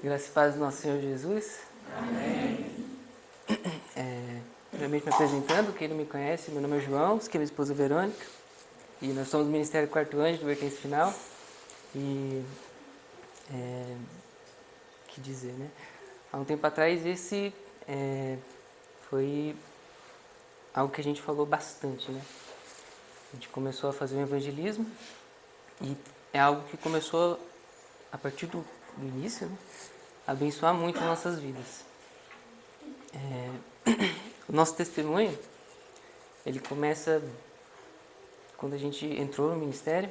Graças e paz do nosso Senhor Jesus. Primeiramente me apresentando, quem não me conhece, meu nome é João, que é minha esposa Verônica, e nós somos do Ministério Quarto Anjo do Vertente Final. E, que dizer, né? Há um tempo atrás foi algo que a gente falou bastante, né? A gente começou a fazer um evangelismo e é algo que começou, a partir do início, né, a abençoar muito nossas vidas. O nosso testemunho, ele começa quando a gente entrou no ministério.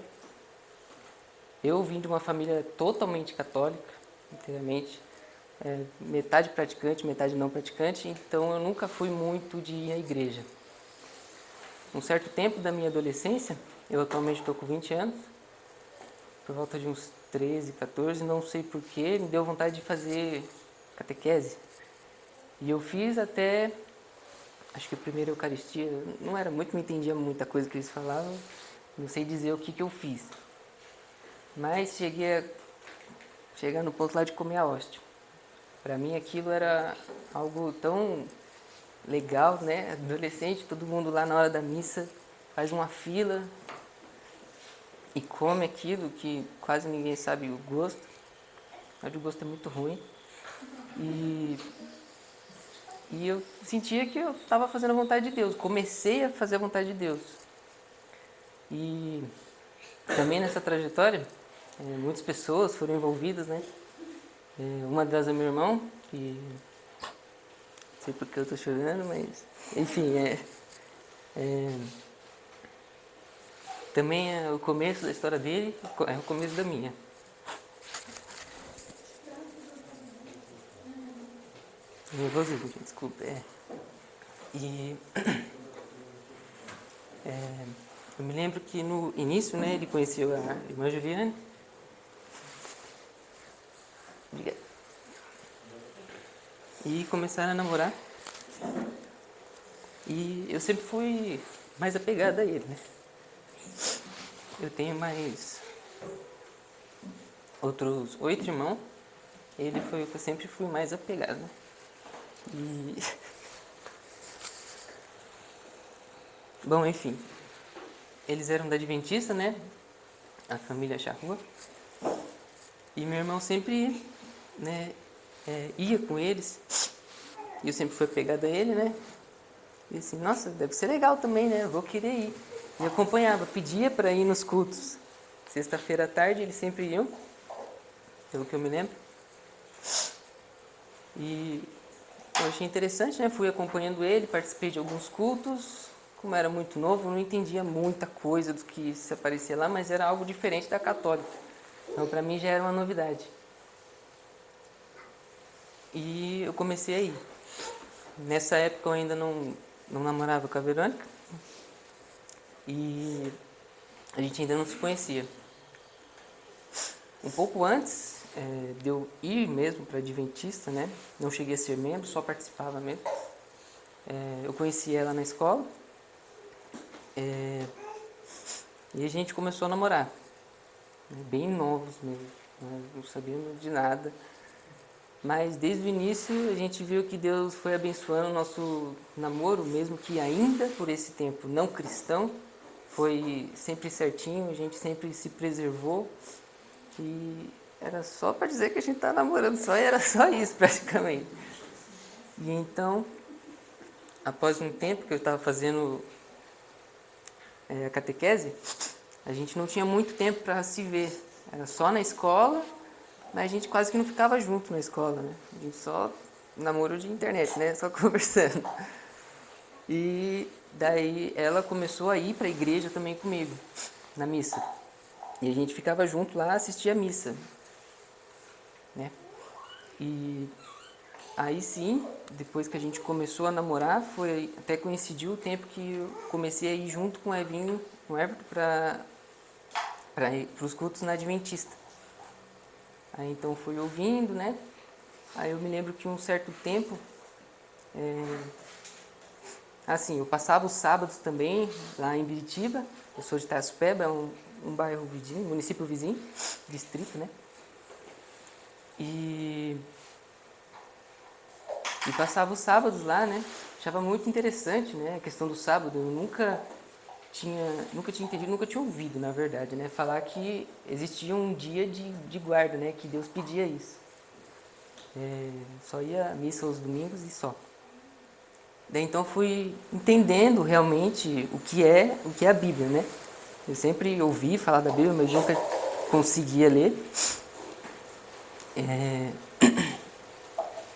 Eu vim de uma família totalmente católica, inteiramente, metade praticante, metade não praticante, então eu nunca fui muito de ir à igreja. Um certo tempo da minha adolescência, eu atualmente estou com 20 anos, por volta de uns 13, 14, não sei porquê, me deu vontade de fazer catequese. E eu fiz até, acho que a primeira Eucaristia, não era muito, não entendia muita coisa que eles falavam, não sei dizer o que eu fiz. Mas chegar no ponto lá de comer a hóstia. Para mim aquilo era algo tão legal, né? Adolescente, todo mundo lá na hora da missa faz uma fila e come aquilo que quase ninguém sabe o gosto. Mas o gosto é muito ruim. E eu sentia que eu estava fazendo a vontade de Deus. Comecei a fazer a vontade de Deus. E também nessa trajetória, muitas pessoas foram envolvidas, né? Uma delas é meu irmão, que não sei porque eu estou chorando, mas enfim, também é o começo da história dele, é o começo da minha. Nervosismo, gente, desculpa. E eu me lembro que no início, né, ele conheceu a irmã Juliane. E começaram a namorar. E eu sempre fui mais apegada a ele, né? Eu tenho mais outros 8 irmãos. Ele foi o que eu sempre fui mais apegado, né? E... Bom, enfim. Eles eram da Adventista, né? A família Charrua. E meu irmão sempre, né, ia com eles. E eu sempre fui apegado a ele, né? E assim, nossa, deve ser legal também, né? Eu vou querer ir. E acompanhava, pedia para ir nos cultos. Sexta-feira à tarde eles sempre iam, pelo que eu me lembro. E eu achei interessante, né? Fui acompanhando ele, participei de alguns cultos. Como era muito novo, não entendia muita coisa do que se aparecia lá, mas era algo diferente da católica. Então, para mim já era uma novidade. E eu comecei a ir. Nessa época eu ainda não namorava com a Verônica. E a gente ainda não se conhecia. Um pouco antes de eu ir mesmo para Adventista, né? Não cheguei a ser membro, só participava mesmo. Eu conheci ela na escola. E a gente começou a namorar. Bem novos mesmo. Não sabíamos de nada. Mas desde o início a gente viu que Deus foi abençoando o nosso namoro, mesmo que ainda por esse tempo não cristão, foi sempre certinho, a gente sempre se preservou. E era só para dizer que a gente estava namorando só, e era só isso praticamente. E então, após um tempo que eu estava fazendo a catequese, a gente não tinha muito tempo para se ver. Era só na escola, mas a gente quase que não ficava junto na escola, né? A gente só namoro de internet, né? Só conversando. E daí ela começou a ir para a igreja também comigo, na missa. E a gente ficava junto lá, assistia a missa, né? E aí sim, depois que a gente começou a namorar, foi até coincidiu o tempo que eu comecei a ir junto com o Evinho, com o Everton, para os cultos na Adventista. Aí então fui ouvindo, né? Aí eu me lembro que um certo tempo, assim, eu passava os sábados também lá em Biritiba. Eu sou de Itaçupeba, é um bairro vizinho, município vizinho, distrito, né? E passava os sábados lá, né? Achava muito interessante, né? A questão do sábado. Eu nunca tinha entendido, nunca tinha ouvido, na verdade, né? Falar que existia um dia de guarda, né? Que Deus pedia isso. Só ia à missa aos domingos e só. Daí então fui entendendo realmente o que é a Bíblia, né? Eu sempre ouvi falar da Bíblia, mas nunca conseguia ler.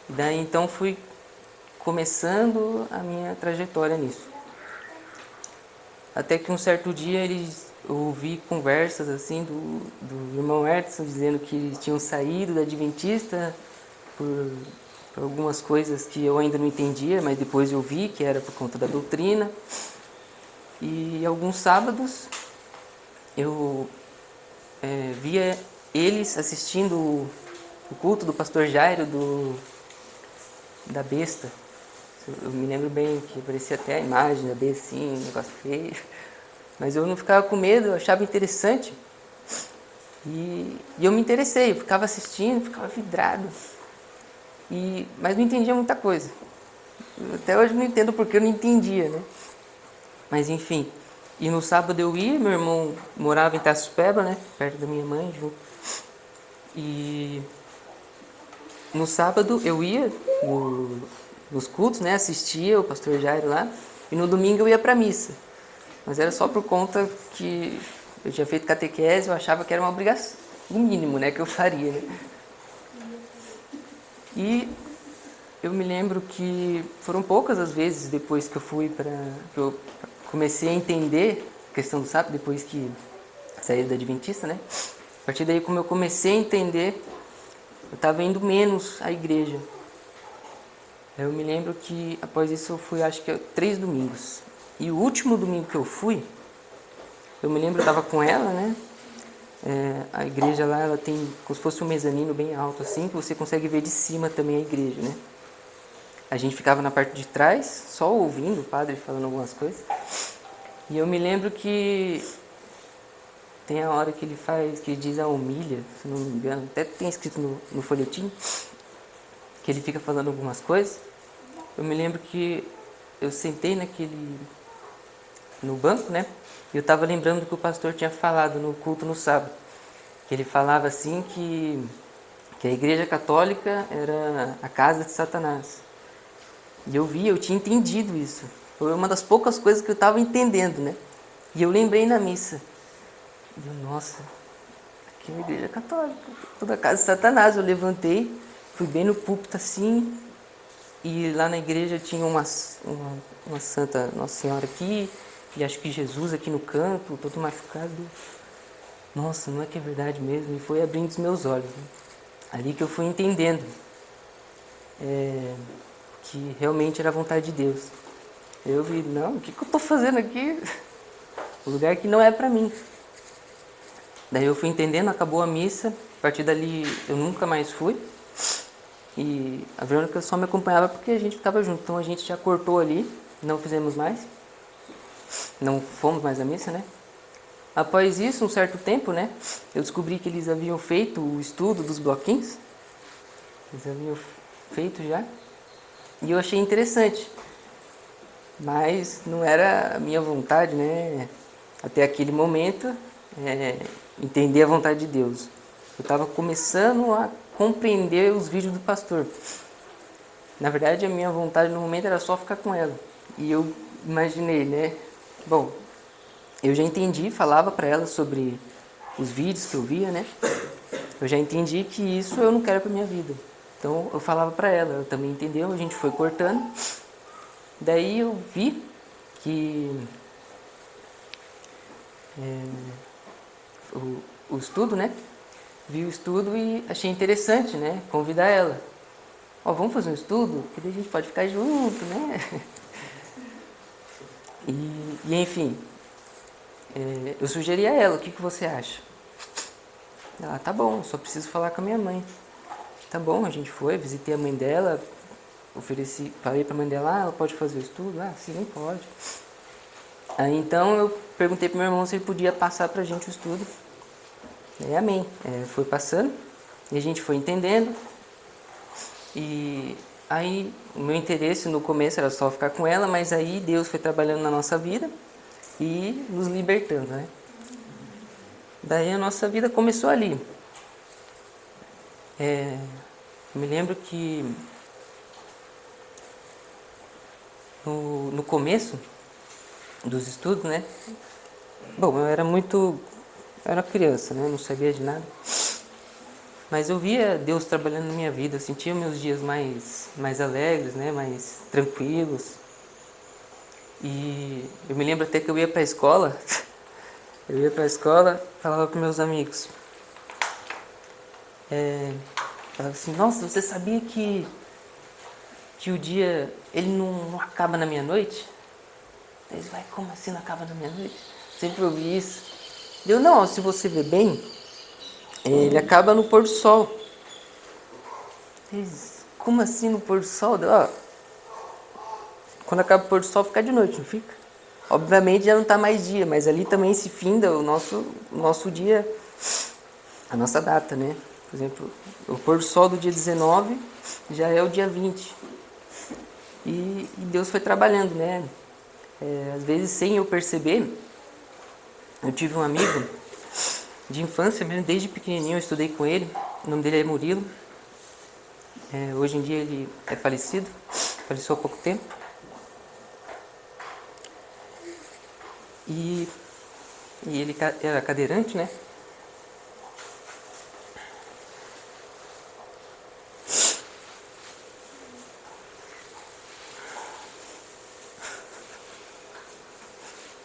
Daí então fui começando a minha trajetória nisso. Até que um certo dia eu ouvi conversas assim do irmão Edson dizendo que eles tinham saído da Adventista por algumas coisas que eu ainda não entendia, mas depois eu vi que era por conta da doutrina. E alguns sábados eu via eles assistindo o culto do pastor Jairo da besta. Eu me lembro bem que aparecia até a imagem da besta, assim, um negócio feio. Mas eu não ficava com medo, eu achava interessante. E eu me interessei, eu ficava assistindo, ficava vidrado. Mas não entendia muita coisa. Até hoje não entendo porque eu não entendia, né? Mas enfim. E no sábado eu ia, meu irmão morava em Itaçupeba, né? Perto da minha mãe, junto. E no sábado eu ia nos cultos, né? Assistia o pastor Jairo lá. E no domingo eu ia pra missa. Mas era só por conta que eu tinha feito catequese, eu achava que era uma obrigação, o mínimo, né? Que eu faria, né? E eu me lembro que foram poucas as vezes depois que que eu comecei a entender a questão do sábado, depois que saí da Adventista, né? A partir daí, como eu comecei a entender, eu estava indo menos à igreja. Eu me lembro que após isso eu fui, acho que 3 domingos. E o último domingo que eu fui, eu me lembro, eu estava com ela, né? A igreja lá, ela tem como se fosse um mezanino bem alto assim, que você consegue ver de cima também a igreja, né? A gente ficava na parte de trás, só ouvindo o padre falando algumas coisas. E eu me lembro que tem a hora que ele faz, que ele diz a homilha, se não me engano, até tem escrito no folhetim, que ele fica falando algumas coisas. Eu me lembro que eu sentei no banco, né? E eu estava lembrando do que o pastor tinha falado no culto no sábado. Que ele falava assim que a igreja católica era a casa de Satanás. E eu tinha entendido isso. Foi uma das poucas coisas que eu estava entendendo, né? E eu lembrei na missa. E eu, nossa, aqui é uma igreja católica, toda a casa de Satanás. Eu levantei, fui bem no púlpito assim, e lá na igreja tinha uma Santa Nossa Senhora aqui, e acho que Jesus aqui no canto, todo machucado. Nossa, não é que é verdade mesmo? E foi abrindo os meus olhos. Né? Ali que eu fui entendendo que realmente era a vontade de Deus. Eu vi, não, o que eu estou fazendo aqui? O lugar que não é para mim. Daí eu fui entendendo, acabou a missa, a partir dali eu nunca mais fui. E a Verônica só me acompanhava porque a gente ficava junto. Então a gente já cortou ali, não fizemos mais. Não fomos mais à missa, né? Após isso, um certo tempo, né? Eu descobri que eles haviam feito o estudo dos bloquinhos. Eles haviam feito já. E eu achei interessante. Mas não era a minha vontade, né? Até aquele momento, entender a vontade de Deus. Eu estava começando a compreender os vídeos do pastor. Na verdade, a minha vontade no momento era só ficar com ela. E eu imaginei, né? Bom, eu já entendi, falava para ela sobre os vídeos que eu via, né? Eu já entendi que isso eu não quero para minha vida. Então eu falava para ela, ela também entendeu, a gente foi cortando. Daí eu vi que o estudo, né? Vi o estudo e achei interessante, né? Convidar ela. Ó, vamos fazer um estudo? Que daí a gente pode ficar junto, né? E enfim, eu sugeri a ela, o que você acha? Ela, tá bom, só preciso falar com a minha mãe. Tá bom, a gente foi, visitei a mãe dela, falei pra mãe dela, ela pode fazer o estudo? Ah, sim, pode. Aí então eu perguntei pro meu irmão se ele podia passar pra gente o estudo. Aí amém. Foi passando. E a gente foi entendendo. E aí o meu interesse no começo era só ficar com ela, mas aí Deus foi trabalhando na nossa vida e nos libertando, né? Daí a nossa vida começou ali. Eu me lembro que no começo dos estudos, né? Bom, eu era criança, né? Não sabia de nada. Mas eu via Deus trabalhando na minha vida, eu sentia meus dias mais alegres, né? Mais tranquilos. E eu me lembro até que eu ia para a escola, falava com meus amigos. Falava assim, nossa, você sabia que o dia ele não acaba na meia-noite? Eles vai, como assim não acaba na meia-noite? Sempre ouvi isso. Eu, não, se você ver bem, ele acaba no pôr do sol. Eles, como assim no pôr do sol? Ó, quando acaba o pôr do sol fica de noite, não fica? Obviamente já não está mais dia, mas ali também se finda o nosso dia, a nossa data, né? Por exemplo, o pôr do sol do dia 19 já é o dia 20. E Deus foi trabalhando, né? Às vezes sem eu perceber, eu tive um amigo de infância mesmo, desde pequenininho eu estudei com ele, o nome dele é Murilo. Hoje em dia ele é falecido, faleceu há pouco tempo. E ele era cadeirante, né?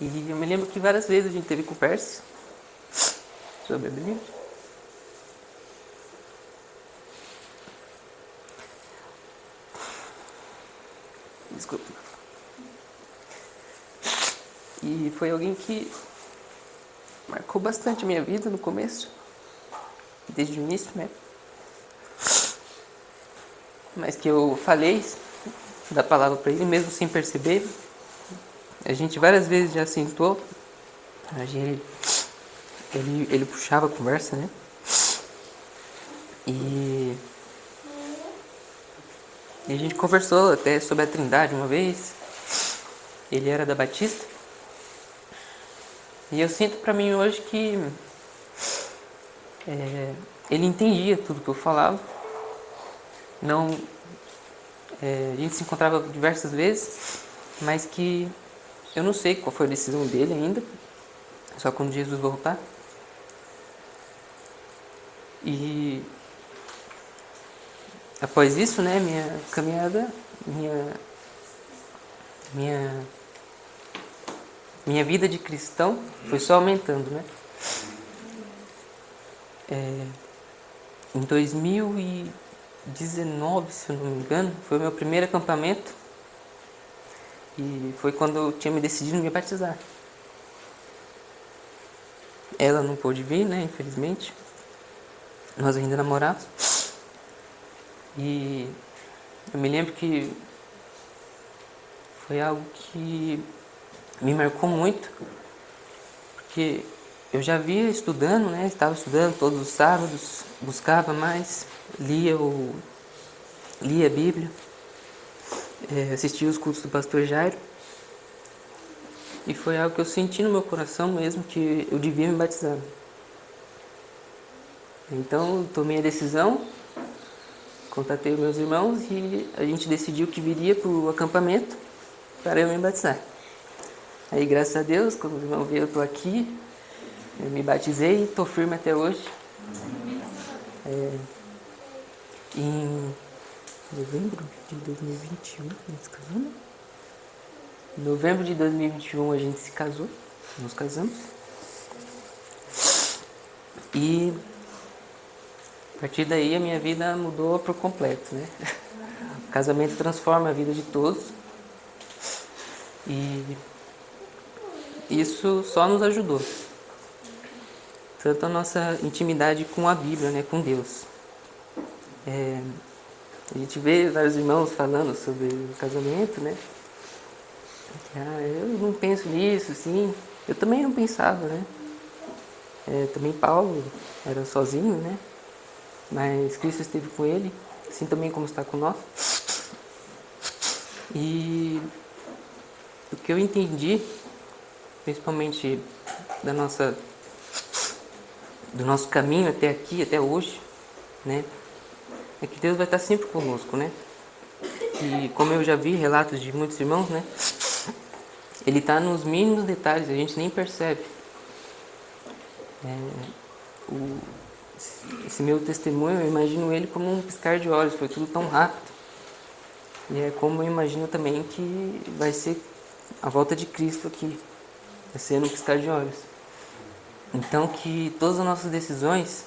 E eu me lembro que várias vezes a gente teve conversas sobre a Bíblia. Desculpa. E foi alguém que marcou bastante a minha vida no começo, desde o início, né? Mas que eu falei da palavra para ele, mesmo sem perceber. A gente várias vezes já sentou, ele puxava a conversa, né? E a gente conversou até sobre a Trindade uma vez. Ele era da Batista. E eu sinto para mim hoje que ele entendia tudo que eu falava. Não, a gente se encontrava diversas vezes, mas que eu não sei qual foi a decisão dele ainda, só quando Jesus voltar. E após isso, né, minha caminhada, minha vida de cristão foi só aumentando, né? Em 2019, se eu não me engano, foi o meu primeiro acampamento e foi quando eu tinha me decidido me batizar. Ela não pôde vir, né, infelizmente. Nós ainda namorávamos. E eu me lembro que foi algo que me marcou muito, porque eu já via estudando, né? Estava estudando todos os sábados, buscava mais, lia a Bíblia, assistia os cultos do pastor Jairo. E foi algo que eu senti no meu coração mesmo, que eu devia me batizar. Então eu tomei a decisão, contatei os meus irmãos e a gente decidiu que viria para o acampamento para eu me batizar. Aí, graças a Deus, quando os irmãos viram, eu estou aqui, eu me batizei e estou firme até hoje. Em novembro de 2021, a gente se casou, né? Em novembro de 2021 a gente se casou, nos casamos. E a partir daí a minha vida mudou por completo, né? O casamento transforma a vida de todos. E isso só nos ajudou. Tanto a nossa intimidade com a Bíblia, né? Com Deus. A gente vê vários irmãos falando sobre o casamento, né? Eu não penso nisso, assim. Eu também não pensava, né? Também Paulo era sozinho, né? mas Cristo esteve com ele, assim também como está com nós. E o que eu entendi, principalmente do nosso caminho até aqui, até hoje, né, é que Deus vai estar sempre conosco, né? E como eu já vi relatos de muitos irmãos, né, Ele está nos mínimos detalhes, a gente nem percebe. Esse meu testemunho, eu imagino ele como um piscar de olhos, foi tudo tão rápido. E é como eu imagino também que vai ser a volta de Cristo aqui, vai ser um piscar de olhos. Então que todas as nossas decisões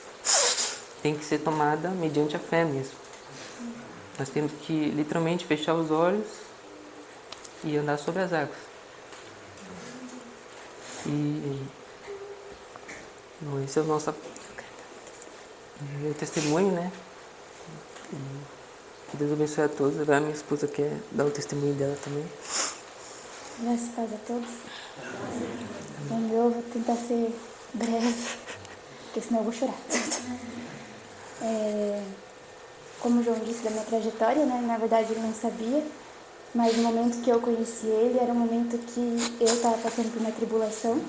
têm que ser tomadas mediante a fé mesmo. Nós temos que literalmente fechar os olhos e andar sobre as águas. E bom, esse é o nosso meu testemunho, né? Que Deus abençoe a todos. Agora minha esposa quer dar o testemunho dela também. Graças e paz a todos. Bom, eu vou tentar ser breve, porque senão eu vou chorar. Como o João disse da minha trajetória, né? Na verdade ele não sabia, mas no momento que eu conheci ele, era um momento que eu estava passando por uma tribulação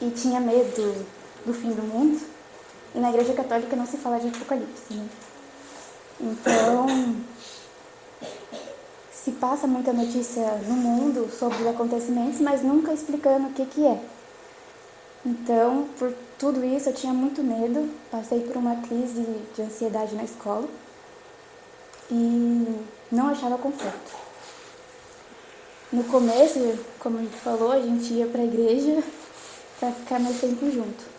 e tinha medo do fim do mundo. E na Igreja Católica não se fala de Apocalipse, né? Então, se passa muita notícia no mundo sobre os acontecimentos, mas nunca explicando o que é. Então, por tudo isso, eu tinha muito medo, passei por uma crise de ansiedade na escola e não achava conforto. No começo, como a gente falou, a gente ia para a igreja para ficar mais tempo junto.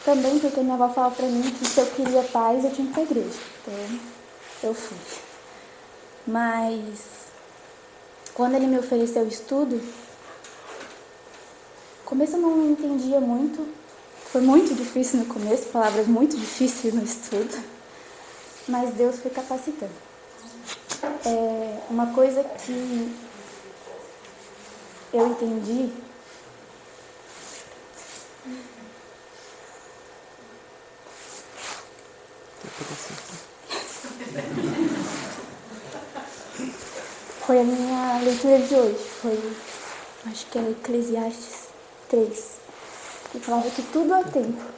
Também porque minha avó falava para mim que se eu queria paz, eu tinha que ir para a igreja. Então, eu fui. Mas, quando ele me ofereceu estudo, no começo eu não entendia muito. Foi muito difícil no começo, palavras muito difíceis no estudo. Mas Deus foi capacitando. Uma coisa que eu entendi foi a minha leitura de hoje. Foi, acho que é Eclesiastes 3, que falava que tudo há tempo.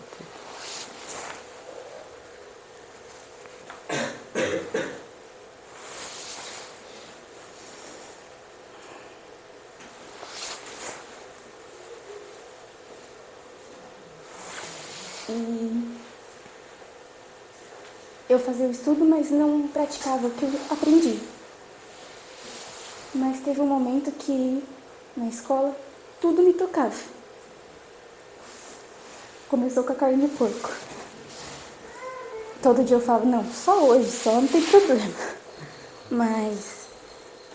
E eu fazia o estudo, mas não praticava o que eu aprendi. Mas teve um momento que, na escola, tudo me tocava. Começou com a carne de porco. Todo dia eu falo, não, só hoje, só não tem problema. Mas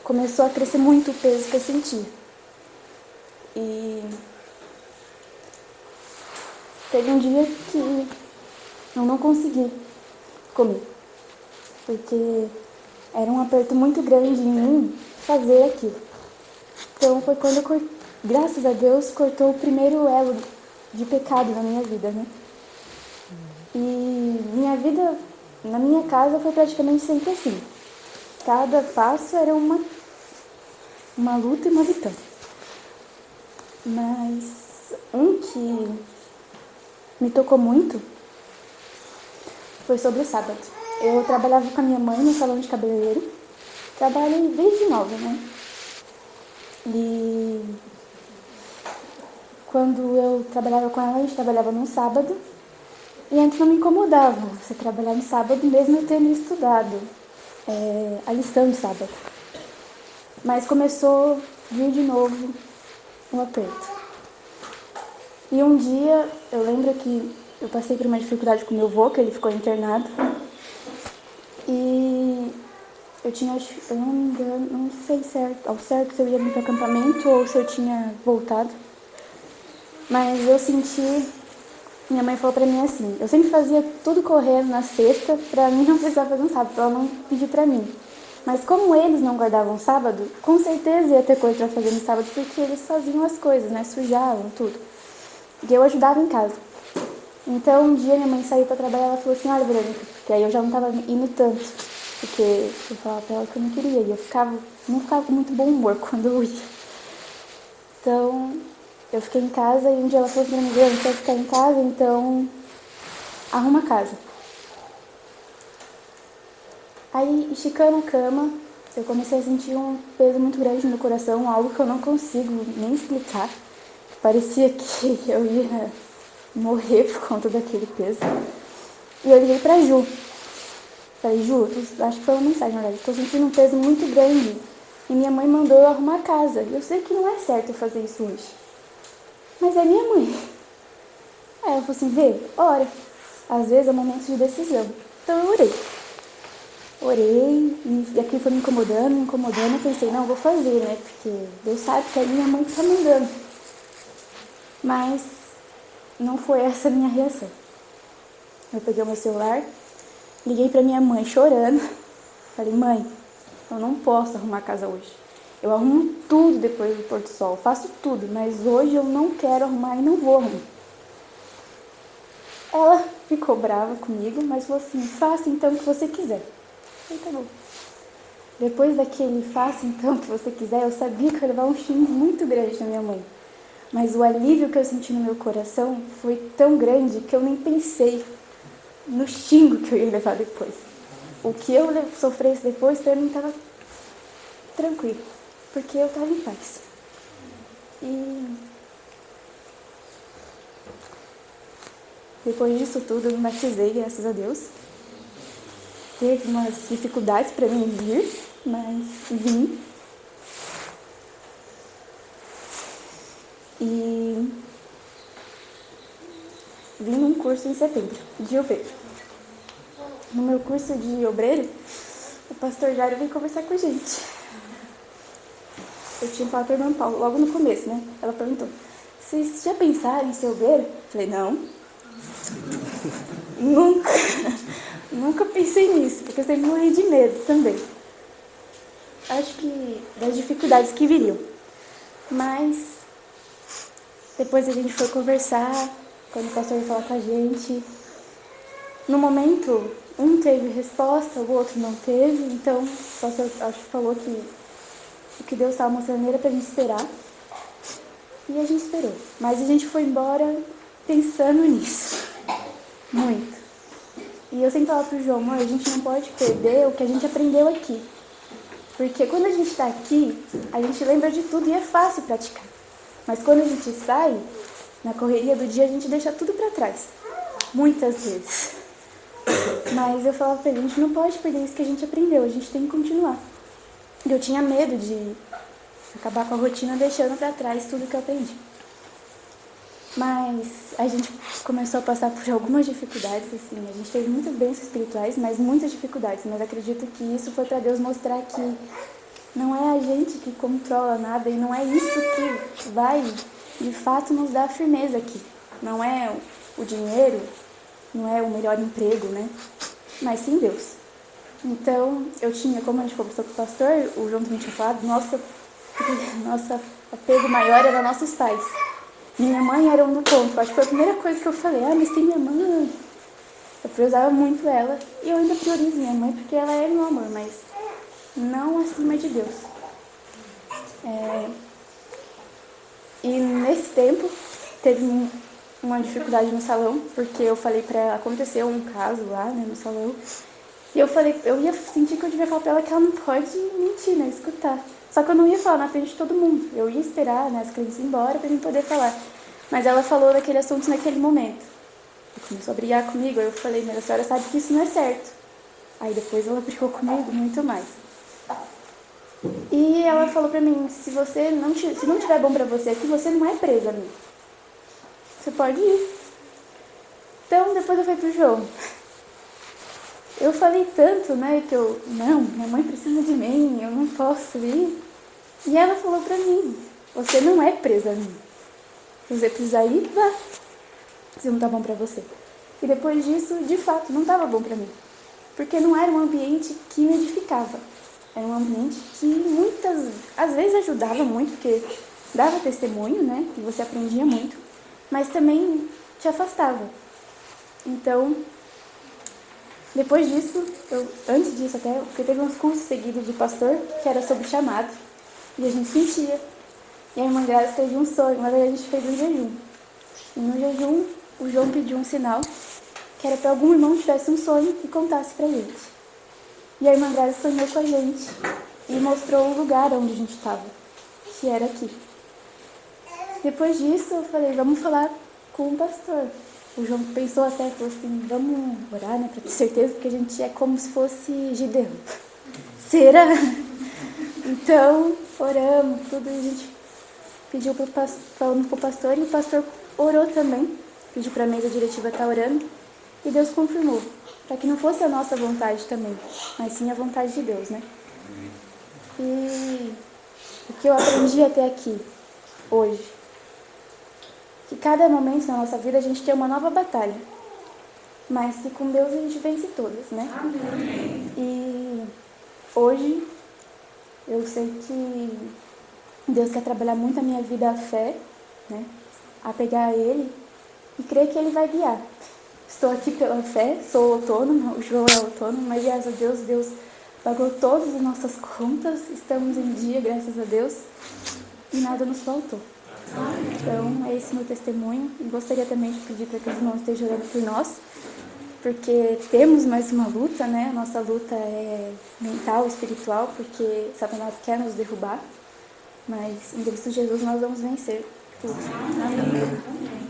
começou a crescer muito o peso que eu sentia. E teve um dia que eu não consegui comer. Porque era um aperto muito grande em mim fazer aquilo. Então foi quando, graças a Deus, cortou o primeiro elo de pecado na minha vida, né? E minha vida, na minha casa, foi praticamente sempre assim. Cada passo era uma luta e uma vitória. Mas um que me tocou muito foi sobre o sábado. Eu trabalhava com a minha mãe no salão de cabeleireiro. Trabalhei desde nova, né? E quando eu trabalhava com ela, a gente trabalhava no sábado. E antes não me incomodava você trabalhar no sábado, mesmo eu tendo estudado a lição de sábado. Mas começou a vir de novo um aperto. E um dia, eu lembro que eu passei por uma dificuldade com meu avô, que ele ficou internado. E eu tinha, eu não me engano, não sei ao certo se eu ia vir para o acampamento ou se eu tinha voltado. Mas eu senti, minha mãe falou para mim assim, eu sempre fazia tudo correndo na sexta para mim não precisar fazer um sábado, para ela não pedir para mim. Mas como eles não guardavam sábado, com certeza ia ter coisa para fazer no sábado, porque eles faziam as coisas, né, sujavam tudo. E eu ajudava em casa. Então, um dia minha mãe saiu para trabalhar, ela falou assim, olha, Verônica, porque aí eu já não estava indo tanto, porque eu falava para ela que eu não queria, e eu não ficava com muito bom humor quando eu ia. Então, eu fiquei em casa, e um dia ela falou para mim, Verônica, você vai ficar em casa, então arruma a casa. Aí, esticando a cama, eu comecei a sentir um peso muito grande no meu coração, algo que eu não consigo nem explicar. Parecia que eu ia morrer por conta daquele peso. E eu liguei pra Ju. Falei, Ju, acho que foi uma mensagem, na verdade. Tô sentindo um peso muito grande. E minha mãe mandou eu arrumar a casa. Eu sei que não é certo eu fazer isso hoje. Mas é minha mãe. Aí ela falou assim, Vê, ora. Às vezes é momento de decisão. Então eu orei. Orei e aquilo foi me incomodando. Eu pensei, não, eu vou fazer, né? Porque Deus sabe que é minha mãe que tá mandando. Mas não foi essa a minha reação. Eu peguei o meu celular, liguei pra minha mãe chorando. Falei, mãe, eu não posso arrumar a casa hoje. Eu arrumo tudo depois do pôr do sol, faço tudo, mas hoje eu não quero arrumar e não vou arrumar. Ela ficou brava comigo, mas falou assim, faça então o que você quiser. Eu falei, tá bom. Depois daquele faça então o que você quiser, eu sabia que eu ia levar um xingo muito grande da minha mãe. Mas o alívio que eu senti no meu coração foi tão grande que eu nem pensei no xingo que eu ia levar depois. O que eu sofresse depois, para mim estava tranquilo, porque eu estava em paz. E depois disso tudo, eu me batizei, graças a Deus. Teve umas dificuldades para mim vir, mas vim. E vim num curso em setembro, de obreiro. No meu curso de obreiro, o pastor Jairo veio conversar com a gente. Eu tinha falado para a irmã Paula, logo no começo, né? Ela perguntou, vocês já pensaram em ser obreiro? Eu falei, não. Nunca pensei nisso, porque eu sempre morri de medo também. Acho que das dificuldades que viriam. Mas depois a gente foi conversar, quando o pastor ia falar com a gente. No momento, um teve resposta, o outro não teve. Então, o pastor acho que falou que o que Deus estava mostrando era pra gente esperar. E a gente esperou. Mas a gente foi embora pensando nisso. Muito. E eu sempre falo pro João, mãe, a gente não pode perder o que a gente aprendeu aqui. Porque quando a gente está aqui, a gente lembra de tudo e é fácil praticar. Mas quando a gente sai, na correria do dia, a gente deixa tudo para trás. Muitas vezes. Mas eu falava pra ele, a gente não pode perder isso que a gente aprendeu, a gente tem que continuar. E eu tinha medo de acabar com a rotina deixando para trás tudo que eu aprendi. Mas a gente começou a passar por algumas dificuldades, assim, a gente teve muitas bênçãos espirituais, mas muitas dificuldades. Mas acredito que isso foi para Deus mostrar que não é a gente que controla nada e não é isso que vai, de fato, nos dar firmeza aqui. Não é o dinheiro, não é o melhor emprego, né? Mas sim Deus. Então, eu tinha, como a gente conversou com o pastor, o João também tinha falado, nosso apego maior era nossos pais. Minha mãe era um do ponto. Acho que foi a primeira coisa que eu falei, mas tem minha mãe. Eu priorizava muito ela. E eu ainda priorizo minha mãe porque ela é meu amor, mas não acima de Deus. E nesse tempo, teve uma dificuldade no salão, porque eu falei pra ela, aconteceu um caso lá, né, no salão. E eu falei, eu ia sentir que eu devia falar pra ela que ela não pode mentir, né, escutar. Só que eu não ia falar na frente de todo mundo. Eu ia esperar, né, as clientes ir embora pra mim poder falar. Mas ela falou daquele assunto naquele momento. E começou a brigar comigo. Aí eu falei, mas a senhora sabe que isso não é certo. Aí depois ela brigou comigo muito mais. E ela falou pra mim, se não tiver bom pra você aqui, você não é presa a mim. Você pode ir. Então depois eu falei pro João. Eu falei tanto, né, que não, minha mãe precisa de mim, eu não posso ir. E ela falou pra mim, você não é presa a mim. Se você precisar ir, vá. Se não tá bom pra você. E depois disso, de fato, não tava bom pra mim. Porque não era um ambiente que me edificava. Era um ambiente que às vezes ajudava muito, porque dava testemunho, né, e você aprendia muito. Mas também te afastava. Então, depois disso, antes disso até, porque teve uns cursos seguidos de pastor, que era sobre chamado, e a gente sentia. E a irmã Graça teve um sonho, mas aí a gente fez um jejum. E no jejum, o João pediu um sinal, que era para algum irmão que tivesse um sonho e contasse pra gente. E a irmã Graça sonhou com a gente e mostrou o lugar onde a gente estava, que era aqui. Depois disso, eu falei, vamos falar com o pastor. O João pensou até, falou assim, vamos orar, né, para ter certeza, porque a gente é como se fosse Gideão. Será? Então, oramos, tudo, e a gente pediu falando com o pastor, e o pastor orou também, pediu para a mesa diretiva estar orando, e Deus confirmou, para que não fosse a nossa vontade também, mas sim a vontade de Deus, né? E o que eu aprendi até aqui, hoje, que cada momento na nossa vida a gente tem uma nova batalha, mas que com Deus a gente vence todas, né? Amém. E hoje eu sei que Deus quer trabalhar muito a minha vida, a fé, né? A pegar a Ele e crer que Ele vai guiar. Estou aqui pela fé, sou autônoma, o João é autônomo, mas graças a Deus, Deus pagou todas as nossas contas, estamos em dia, graças a Deus, e nada nos faltou. Então, é esse meu testemunho. E gostaria também de pedir para que os irmãos estejam orando por nós, porque temos mais uma luta, né? A nossa luta é mental, espiritual, porque Satanás quer nos derrubar, mas em Cristo Jesus nós vamos vencer tudo. Amém.